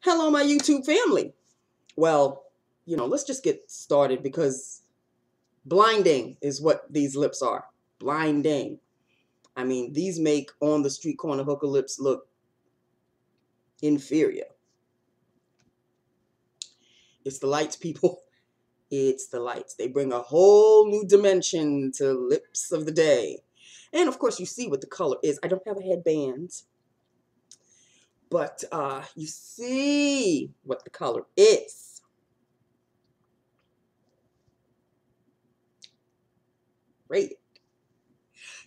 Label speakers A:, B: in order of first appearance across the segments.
A: Hello, my YouTube family. Well, let's just get started because blinding is what these lips are. Blinding. I mean, these make on the street corner hooker lips look inferior. It's the lights, people. It's the lights. They bring a whole new dimension to lips of the day. And of course, you see what the color is. I don't have a headband. But you see what the color is. Great.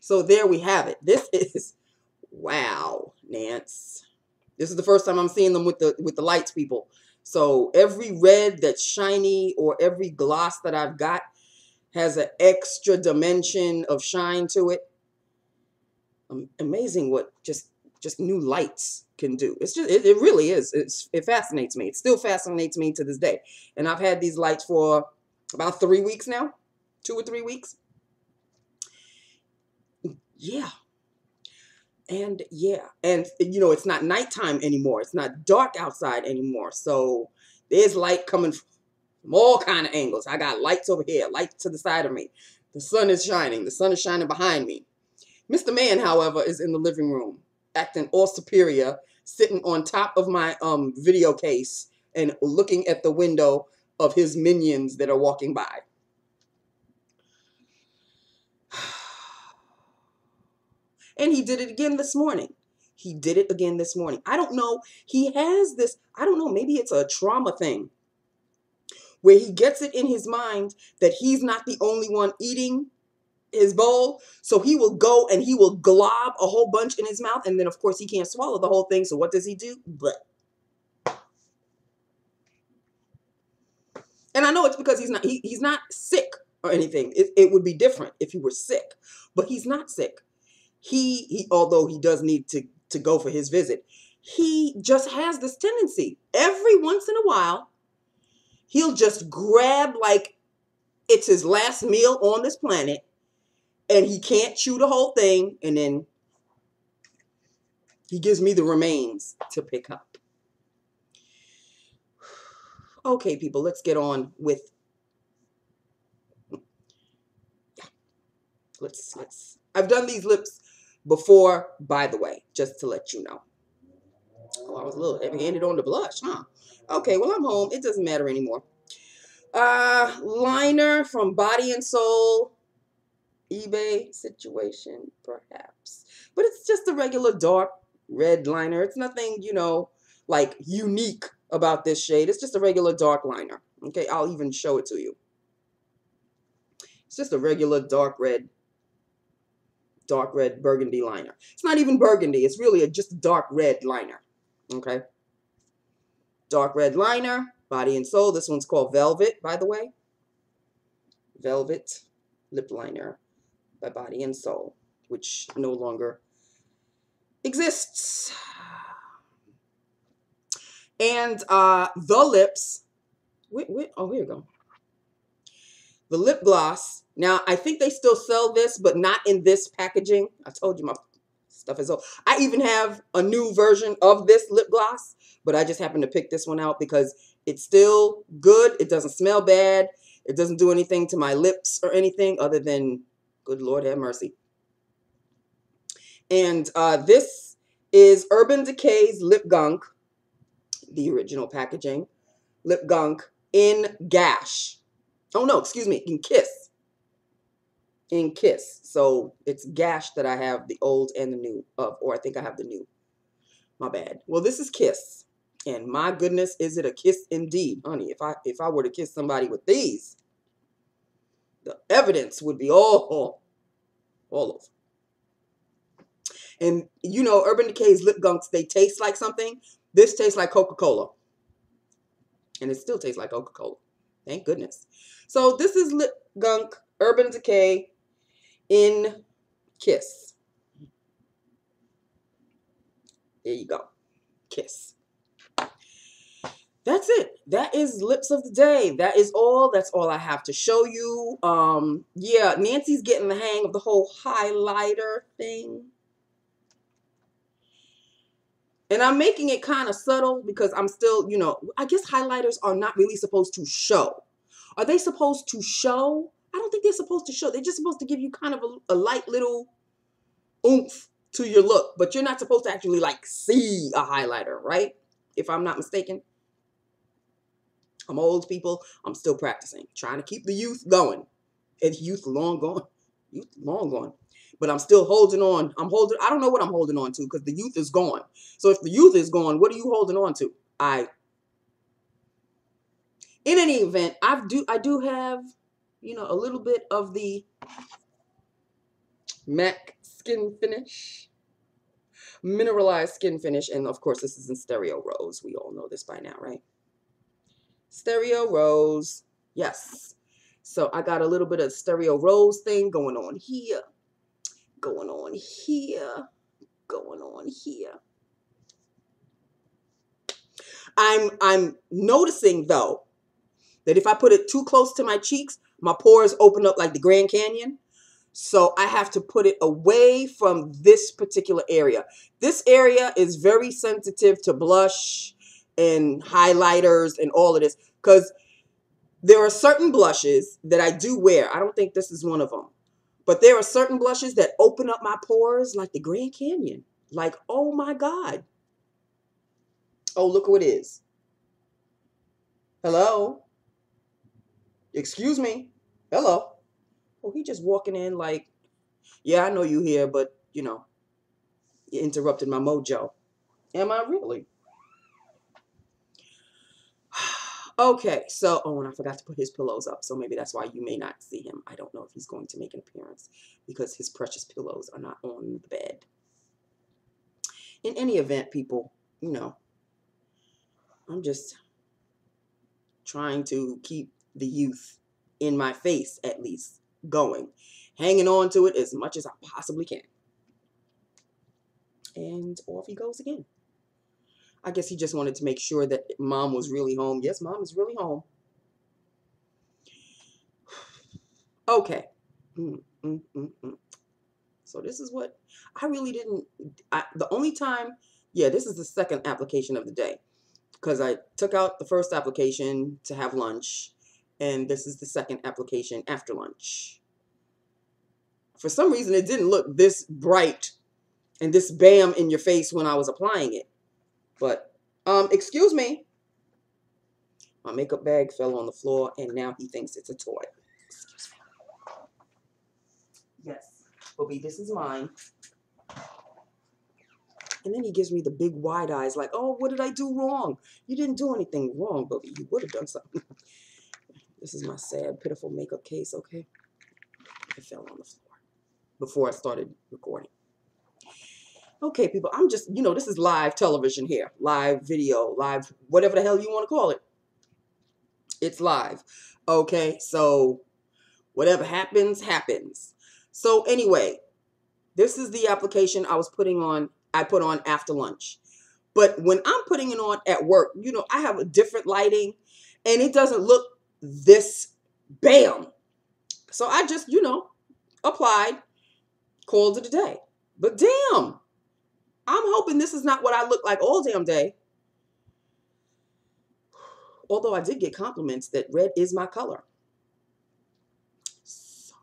A: So there we have it. This is, wow, Nance. This is the first time I'm seeing them with the lights, people. So every red that's shiny or every gloss that I've got has an extra dimension of shine to it. Amazing what just new lights can do. It's just, it really is. It fascinates me. It still fascinates me to this day. And I've had these lights for about 3 weeks now, 2 or 3 weeks. Yeah. And it's not nighttime anymore. It's not dark outside anymore. So there's light coming from all kind of angles. I got lights over here, lights to the side of me. The sun is shining. The sun is shining behind me. Mr. Man, however, is in the living room, acting all superior, sitting on top of my video case and looking at the window of his minions that are walking by. And he did it again this morning. He did it again this morning. I don't know. He has this, I don't know, maybe it's a trauma thing where he gets it in his mind that he's not the only one eating his bowl. So he will go and he will glob a whole bunch in his mouth. And then, of course, he can't swallow the whole thing. So what does he do? Blech. And I know it's because he's not sick or anything. It would be different if he were sick. But he's not sick. He although he does need to go for his visit, he just has this tendency. Every once in a while, he'll just grab like it's his last meal on this planet, and he can't chew the whole thing, and then he gives me the remains to pick up. Okay, people, let's get on with. I've done these lips before, by the way, just to let you know. Oh, I was a little heavy-handed on the blush, huh? Okay, well, I'm home. It doesn't matter anymore. Liner from Body and Soul. eBay situation, perhaps. But it's just a regular dark red liner. It's nothing, like unique about this shade. It's just a regular dark liner. Okay, I'll even show it to you. It's just a regular dark red burgundy liner. It's not even burgundy. It's really just a dark red liner. Okay. Dark red liner, Body and Soul. This one's called Velvet, by the way. Velvet lip liner by Body and Soul, which no longer exists. And the lips. Oh, here we go. The lip gloss. Now, I think they still sell this, but not in this packaging. I told you my stuff is old. I even have a new version of this lip gloss, but I just happened to pick this one out because it's still good. It doesn't smell bad. It doesn't do anything to my lips or anything other than, good Lord have mercy. And this is Urban Decay's Lip Gunk, the original packaging. Lip Gunk in Gash. Oh, no, excuse me, in Kiss. In Kiss. So it's Gash that I have the old and the new of, or I think I have the new. My bad. Well, this is Kiss. And my goodness, is it a kiss indeed, honey. If I were to kiss somebody with these, the evidence would be all over. And, Urban Decay's Lip Gunks, they taste like something. This tastes like Coca-Cola. And it still tastes like Coca-Cola. Thank goodness. So this is Lip Gunk, Urban Decay in Kiss. There you go. Kiss. That's it. That is lips of the day. That is all. That's all I have to show you. Yeah, Nancy's getting the hang of the whole highlighter thing. And I'm making it kind of subtle because I'm still, you know, I guess highlighters are not really supposed to show. Are they supposed to show? I don't think they're supposed to show. They're just supposed to give you kind of a light little oomph to your look. But you're not supposed to actually like see a highlighter, right? If I'm not mistaken. I'm old, people. I'm still practicing. Trying to keep the youth going. And youth long gone. Youth long gone. But I'm still holding on. I don't know what I'm holding on to because the youth is gone. So if the youth is gone, what are you holding on to? In any event, I do have, you know, a little bit of the MAC Skinfinish. Mineralized Skinfinish. And of course, this is in Stereo Rose. We all know this by now, right? Stereo Rose. Yes. So I got a little bit of Stereo Rose thing going on here. Going on here. Going on here. I'm noticing though that if I put it too close to my cheeks, my pores open up like the Grand Canyon. So I have to put it away from this particular area. This area is very sensitive to blush and highlighters and all of this because there are certain blushes that I do wear. I don't think this is one of them. But there are certain blushes that open up my pores like the Grand Canyon. Like, oh my God. Oh, look who it is. Hello? Excuse me? Hello? Oh, he just walking in like, yeah, I know you here, but, you know, you interrupted my mojo. Am I really? Okay, so, oh, and I forgot to put his pillows up, so maybe that's why you may not see him. I don't know if he's going to make an appearance because his precious pillows are not on the bed. In any event, people, you know, I'm just trying to keep the youth in my face, at least, going. Hanging on to it as much as I possibly can. And off he goes again. I guess he just wanted to make sure that mom was really home. Yes, mom is really home. Okay. So this is what I really didn't, the only time, yeah, this is the second application of the day because I took out the first application to have lunch and this is the second application after lunch. For some reason, it didn't look this bright and this bam in your face when I was applying it. But, excuse me. My makeup bag fell on the floor and now he thinks it's a toy. Excuse me. Yes. Bobby, this is mine. And then he gives me the big wide eyes like, oh, what did I do wrong? You didn't do anything wrong, Bobby. You would have done something. This is my sad, pitiful makeup case, okay? It fell on the floor before I started recording. Okay, people, I'm just, you know, this is live television here. Live video, live, whatever the hell you want to call it. It's live. Okay, so whatever happens, happens. So anyway, this is the application I put on after lunch. But when I'm putting it on at work, you know, I have a different lighting and it doesn't look this bam. So I just, you know, applied, called it a day. But damn, I'm hoping this is not what I look like all damn day. Although I did get compliments that red is my color. So,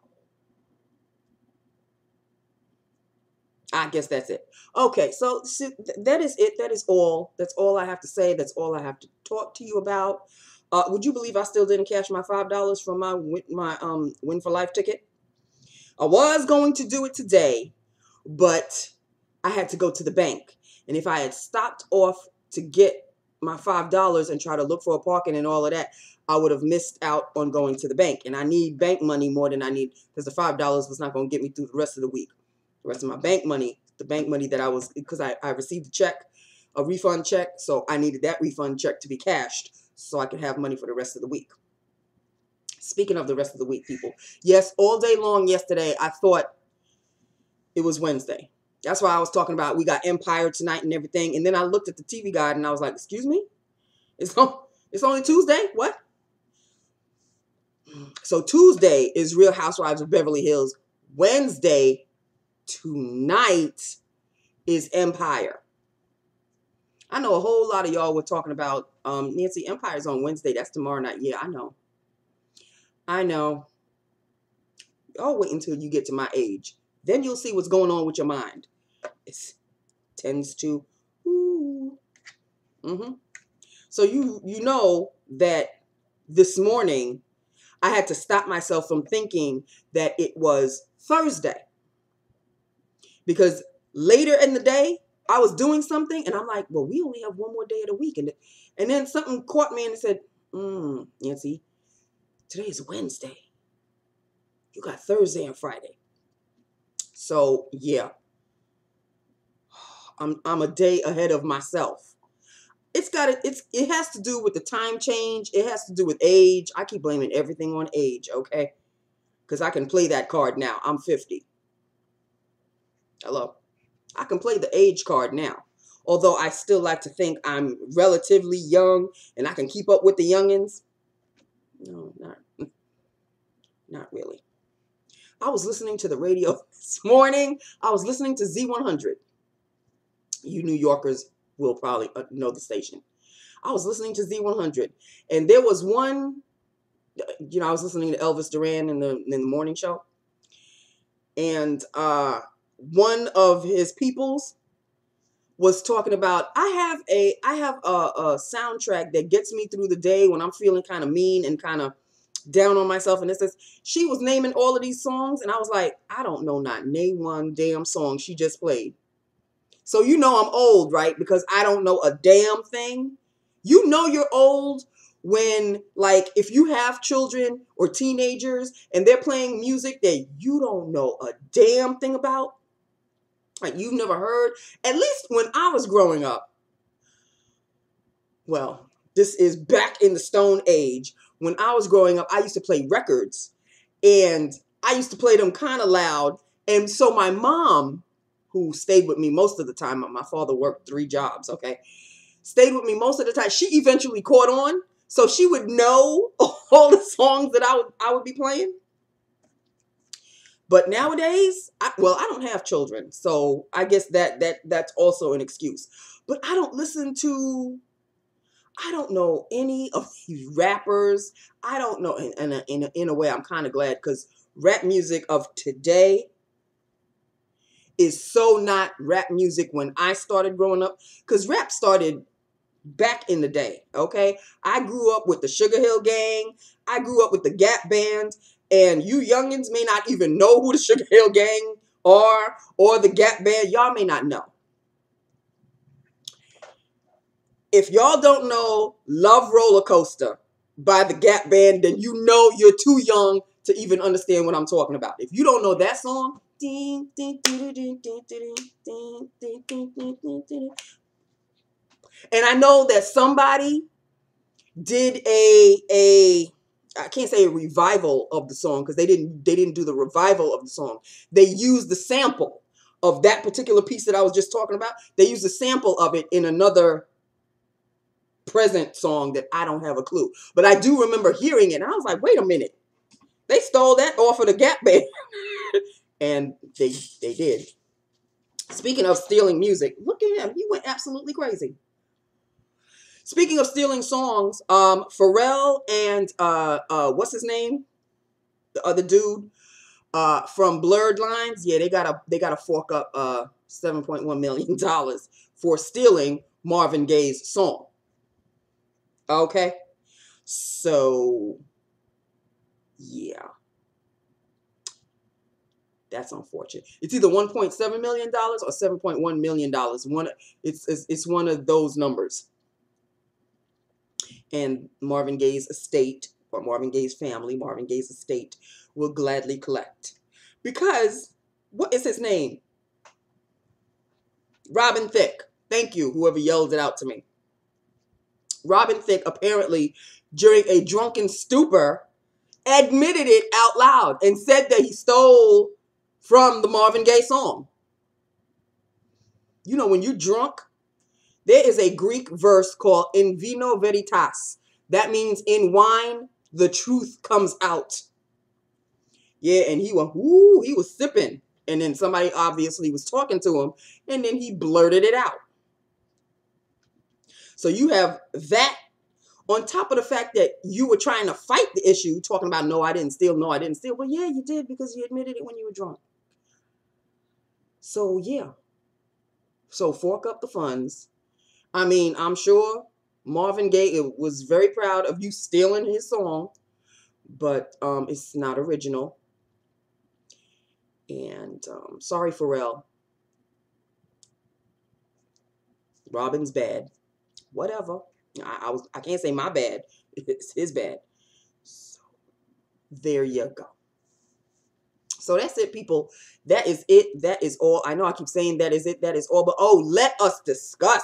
A: I guess that's it. Okay, so that is it. That is all. That's all I have to say. That's all I have to talk to you about. Would you believe I still didn't cash my $5 from my Win for Life ticket? I was going to do it today, but I had to go to the bank. And if I had stopped off to get my $5 and try to look for a parking and all of that, I would have missed out on going to the bank. And I need bank money more than I need because the $5 was not going to get me through the rest of the week. The rest of my bank money, the bank money that I was, because I received a check, a refund check. So I needed that refund check to be cashed so I could have money for the rest of the week. Speaking of the rest of the week, people, yes, all day long yesterday, I thought it was Wednesday. That's why I was talking about we got Empire tonight and everything. And then I looked at the TV guide and I was like, excuse me? It's only Tuesday? What? So Tuesday is Real Housewives of Beverly Hills. Wednesday, tonight, is Empire. I know a whole lot of y'all were talking about Nancy Empire's on Wednesday. That's tomorrow night. Yeah, I know. I know. Y'all wait until you get to my age. Then you'll see what's going on with your mind. It tends to. Ooh. Mm-hmm. So you know that this morning I had to stop myself from thinking that it was Thursday. Because later in the day, I was doing something and I'm like, well, we only have one more day of the week. And then something caught me and it said, Nancy, today is Wednesday. You got Thursday and Friday. So yeah, I'm a day ahead of myself. It has to do with the time change. It has to do with age. I keep blaming everything on age, okay? Because I can play that card now. I'm 50. Hello. I can play the age card now. Although I still like to think I'm relatively young and I can keep up with the youngins. No, not really. I was listening to the radio this morning. I was listening to Z100. You New Yorkers will probably know the station. I was listening to Z100. And there was one, I was listening to Elvis Duran in the morning show. And one of his peoples was talking about, I have a soundtrack that gets me through the day when I'm feeling kind of mean and kind of down on myself. And it says, she was naming all of these songs. And I was like, I don't know not name one damn song she just played. So you know I'm old, right? Because I don't know a damn thing. You know you're old when, like, if you have children or teenagers and they're playing music that you don't know a damn thing about, like you've never heard. At least when I was growing up, well, this is back in the Stone Age. When I was growing up, I used to play records and I used to play them kind of loud. And so my mom, who stayed with me most of the time, my father worked 3 jobs, okay, stayed with me most of the time. She eventually caught on. So she would know all the songs that I would be playing. But nowadays, I don't have children, so I guess that's also an excuse. But I don't know any of these rappers. I don't know, in a way, I'm kind of glad because rap music of today is so not rap music when I started growing up. Because rap started back in the day, okay? I grew up with the Sugar Hill Gang. I grew up with the Gap Band. And you youngins may not even know who the Sugar Hill Gang are or the Gap Band. Y'all may not know. If y'all don't know Love Roller Coaster by the Gap Band, then you know you're too young to even understand what I'm talking about. If you don't know that song, and I know that somebody did I can't say a revival of the song because they didn't do the revival of the song. They used the sample of that particular piece that I was just talking about. They used the sample of it in another present song that I don't have a clue. But I do remember hearing it and I was like, wait a minute. They stole that off of the Gap Band. And they did. Speaking of stealing music, look at him. He went absolutely crazy. Speaking of stealing songs, Pharrell and what's his name? The other dude from Blurred Lines. Yeah, they gotta fork up $7.1 million for stealing Marvin Gaye's song. Okay, so yeah, that's unfortunate. It's either $1.7 million or $7.1 million. It's one of those numbers. And Marvin Gaye's estate, or Marvin Gaye's family, Marvin Gaye's estate, will gladly collect. Because, what is his name? Robin Thicke. Thank you, whoever yelled it out to me. Robin Thicke apparently, during a drunken stupor, admitted it out loud and said that he stole from the Marvin Gaye song. You know, when you're drunk, there is a Greek verse called in vino veritas. That means in wine, the truth comes out. Yeah, and he was sipping. And then somebody obviously was talking to him. And then he blurted it out. So you have that on top of the fact that you were trying to fight the issue, talking about, no, I didn't steal, no, I didn't steal. Well, yeah, you did, because you admitted it when you were drunk. So, yeah. So fork up the funds. I mean, I'm sure Marvin Gaye was very proud of you stealing his song, but it's not original. And sorry, Pharrell. Robin's bad. Whatever. I can't say my bad. It's his bad. So there you go. So that's it, people. That is it. That is all. I know I keep saying that is it. That is all. But oh, let us discuss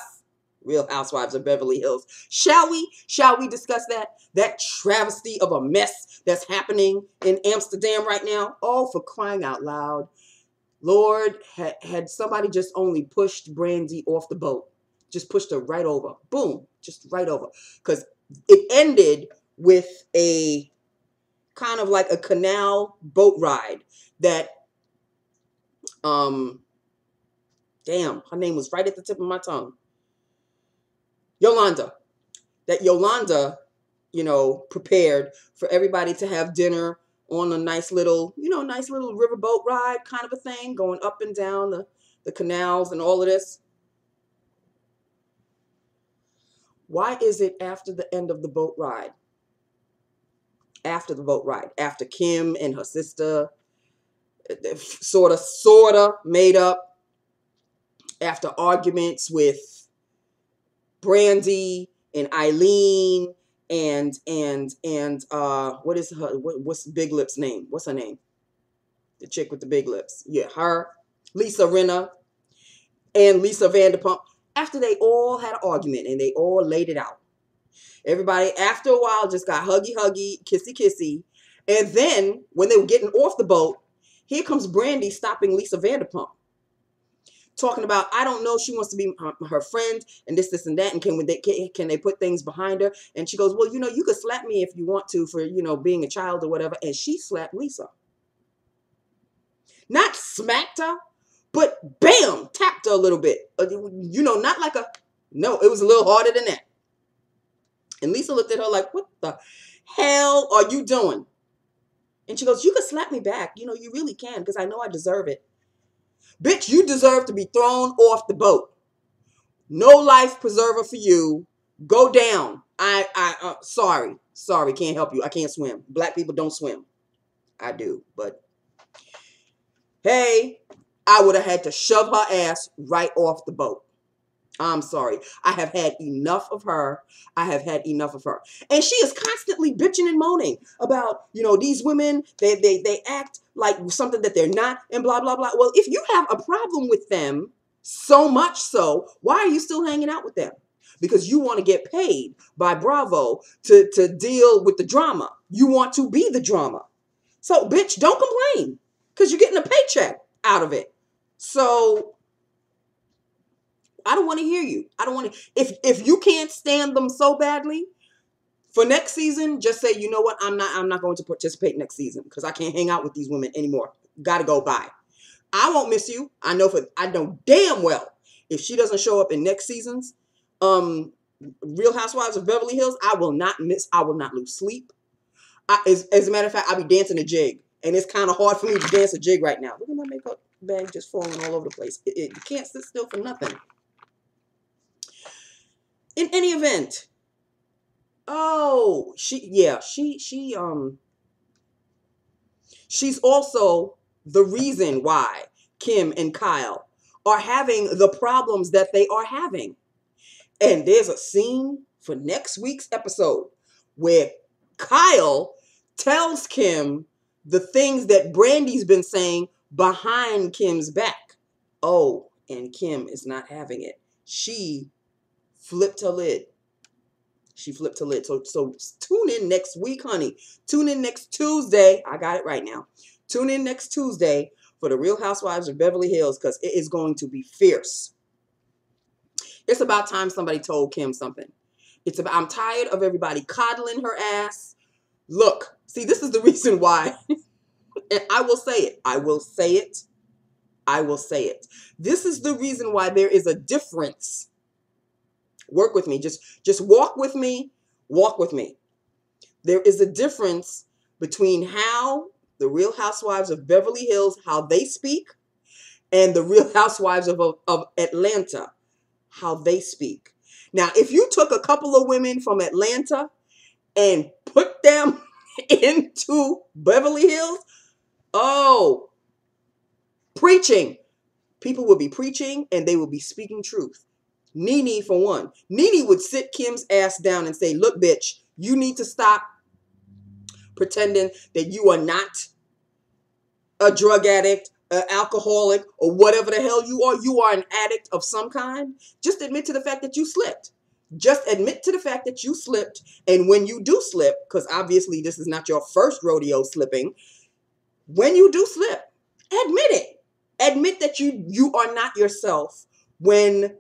A: Real Housewives of Beverly Hills. Shall we? Shall we discuss that? That travesty of a mess that's happening in Amsterdam right now. Oh, for crying out loud. Lord, had somebody just only pushed Brandy off the boat. Just pushed her right over. Boom. Just right over. Because it ended with a kind of like a canal boat ride that, damn, her name was right at the tip of my tongue. Yolanda. That Yolanda, you know, prepared for everybody to have dinner on a nice little, you know, nice little riverboat ride kind of a thing, going up and down the canals and all of this. Why is it after the end of the boat ride? After the boat ride, after Kim and her sister sort of made up, after arguments with Brandy and Eileen and what is her, what's Big Lips name? What's her name? The chick with the big lips. Yeah, her, Lisa Rinna and Lisa Vanderpump. After they all had an argument and they all laid it out. Everybody, after a while, just got huggy, kissy. And then, when they were getting off the boat, here comes Brandy stopping Lisa Vanderpump. Talking about, I don't know, she wants to be her friend, and this, and that, and can they put things behind her? And she goes, well, you know, you could slap me if you want to for, you know, being a child or whatever. And she slapped Lisa. Not smacked her, but bam, tapped her a little bit. You know, not like no, it was a little harder than that. And Lisa looked at her like, what the hell are you doing? And she goes, you can slap me back. You know, you really can, because I know I deserve it. Bitch, you deserve to be thrown off the boat. No life preserver for you. Go down. Sorry, can't help you. I can't swim. Black people don't swim. I do, but hey, I would have had to shove her ass right off the boat. I'm sorry. I have had enough of her. I have had enough of her. And she is constantly bitching and moaning about, you know, these women, they act like something that they're not and blah, blah, blah. Well, if you have a problem with them, so much so, why are you still hanging out with them? Because you want to get paid by Bravo to deal with the drama. You want to be the drama. So, bitch, don't complain because you're getting a paycheck out of it. So I don't want to hear you. I don't want to. If you can't stand them so badly, for next season, just say, you know what? I'm not going to participate next season because I can't hang out with these women anymore. Gotta go. Bye. I won't miss you. I know damn well if she doesn't show up in next season's Real Housewives of Beverly Hills, I will not lose sleep. As a matter of fact, I'll be dancing a jig, and it's kind of hard for me to dance a jig right now. Look at my makeup bag just falling all over the place. You can't sit still for nothing. In any event, oh, she's also the reason why Kim and Kyle are having the problems that they are having. And there's a scene for next week's episode where Kyle tells Kim the things that Brandy's been saying behind Kim's back. Oh, and Kim is not having it. She flipped her lid. She flipped her lid. So tune in next week, honey. Tune in next Tuesday. I got it right now. Tune in next Tuesday for the Real Housewives of Beverly Hills because it is going to be fierce. It's about time somebody told Kim something. I'm tired of everybody coddling her ass. Look, see, this is the reason why. And I will say it. I will say it. This is the reason why there is a difference Work with me. Just walk with me. Walk with me. There is a difference between how the Real Housewives of Beverly Hills, how they speak, and the Real Housewives of Atlanta, how they speak. Now, if you took a couple of women from Atlanta and put them into Beverly Hills, oh, preaching. People will be preaching and they will be speaking truth. Nene, for one. Nene would sit Kim's ass down and say, look, bitch, you need to stop pretending that you are not a drug addict, an alcoholic, or whatever the hell you are. You are an addict of some kind. Just admit to the fact that you slipped. Just admit to the fact that you slipped. And when you do slip, because obviously this is not your first rodeo slipping, when you do slip, admit it. Admit that you are not yourself when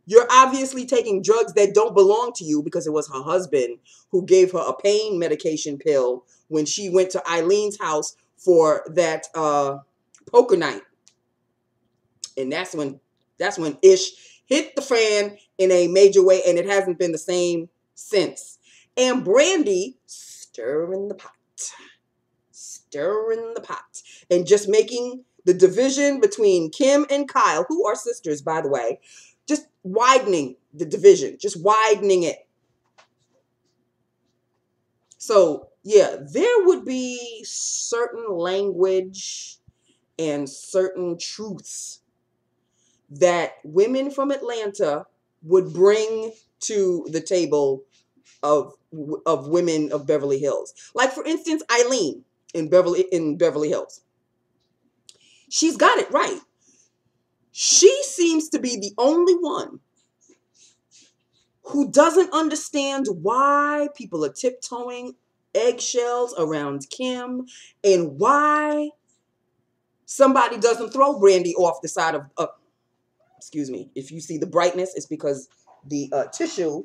A: you're obviously taking drugs that don't belong to you, because it was her husband who gave her a pain medication pill when she went to Eileen's house for that poker night. And that's when ish hit the fan in a major way, and it hasn't been the same since. And Brandy stirring the pot. Stirring the pot. And just making the division between Kim and Kyle, who are sisters, by the way, just widening the division, just widening it. So, yeah, there would be certain language and certain truths that women from Atlanta would bring to the table of women of Beverly Hills. Like, for instance, Eileen in Beverly Hills. She's got it right. She seems to be the only one who doesn't understand why people are tiptoeing eggshells around Kim and why somebody doesn't throw Brandy off the side of, excuse me, if you see the brightness, it's because the tissue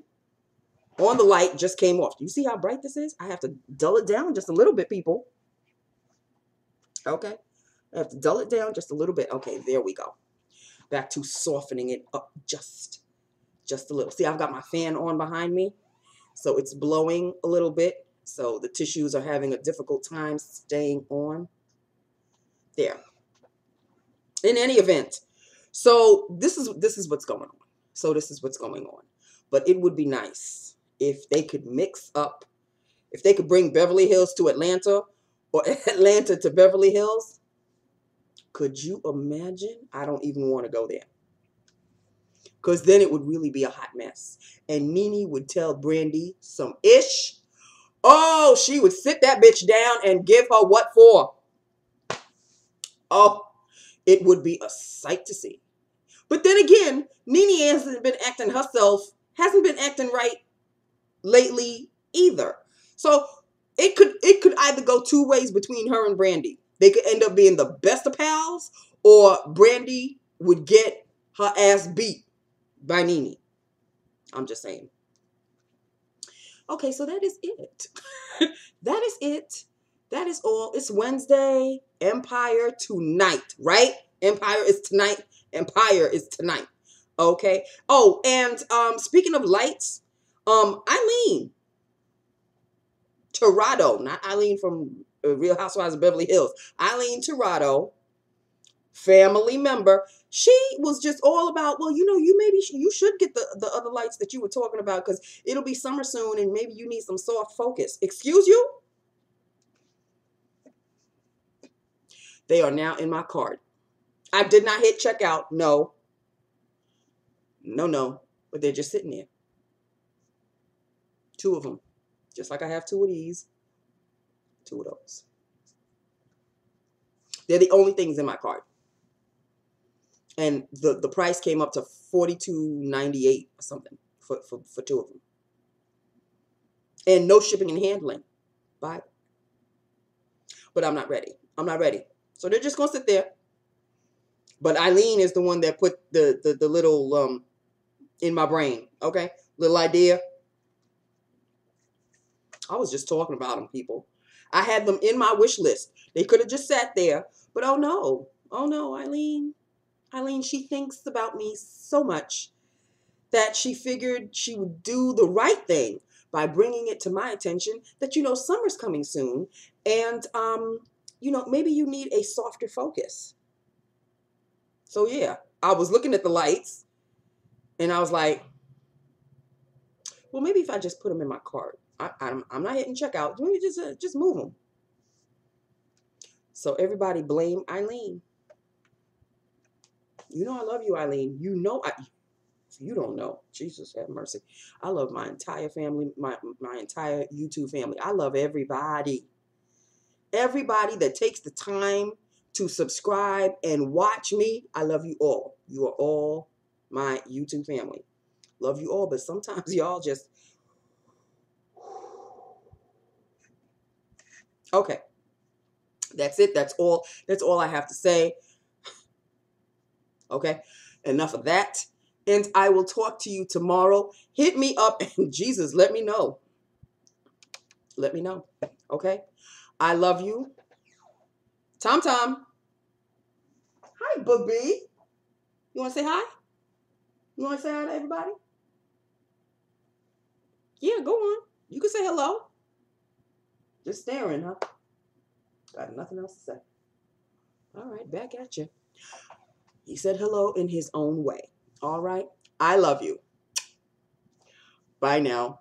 A: on the light just came off. Do you see how bright this is? I have to dull it down just a little bit, people. Okay. I have to dull it down just a little bit. Okay, there we go. Back to softening it up just a little. See, I've got my fan on behind me, so it's blowing a little bit. So the tissues are having a difficult time staying on. There. In any event, so this is what's going on. So this is what's going on. But it would be nice if they could mix up, if they could bring Beverly Hills to Atlanta or Atlanta to Beverly Hills. Could you imagine? I don't even want to go there. Because then it would really be a hot mess. And Nene would tell Brandy some ish. Oh, she would sit that bitch down and give her what for. Oh, it would be a sight to see. But then again, Nene hasn't been acting right lately either. So it could either go two ways between her and Brandy. They could end up being the best of pals, or Brandy would get her ass beat by Nene. I'm just saying. Okay, so that is it. That is it. That is all. It's Wednesday. Empire tonight, right? Empire is tonight. Empire is tonight. Okay. Oh, and speaking of lights, Eileen Tirado, not Eileen from Real Housewives of Beverly Hills. Eileen Tirado, family member. She was just all about, well, you should get the other lights that you were talking about, because it'll be summer soon and maybe you need some soft focus. Excuse you? They are now in my cart. I did not hit checkout. No. No. But they're just sitting there. 2 of them. Just like I have 2 of these. 2 of those. They're the only things in my cart. And the price came up to $42.98 or something for 2 of them. And no shipping and handling. Bye. But I'm not ready. I'm not ready. So they're just going to sit there. But Eileen is the one that put the little in my brain. Okay? Little idea. I was just talking about them, people. I had them in my wish list. They could have just sat there. But oh no, Eileen. Eileen, she thinks about me so much that she figured she would do the right thing by bringing it to my attention that, you know, summer's coming soon. And, you know, maybe you need a softer focus. So, yeah, I was looking at the lights and I was like, well, maybe if I just put them in my cart. I'm not hitting checkout. Let me just move them. So everybody blame Eileen. You know I love you, Eileen. You know you don't know. Jesus have mercy. I love my entire family, my entire YouTube family. I love everybody. Everybody that takes the time to subscribe and watch me, I love you all. You are all my YouTube family. Love you all, but sometimes y'all just... Okay. That's it. That's all. That's all I have to say. Okay. Enough of that. And I will talk to you tomorrow. Hit me up and Jesus, let me know. Let me know. Okay. I love you. Tom Tom. Hi, Boogie. You want to say hi? You want to say hi to everybody? Yeah, go on. You can say hello. Just staring, huh? Got nothing else to say. All right, back at you. He said hello in his own way. All right. I love you. Bye now.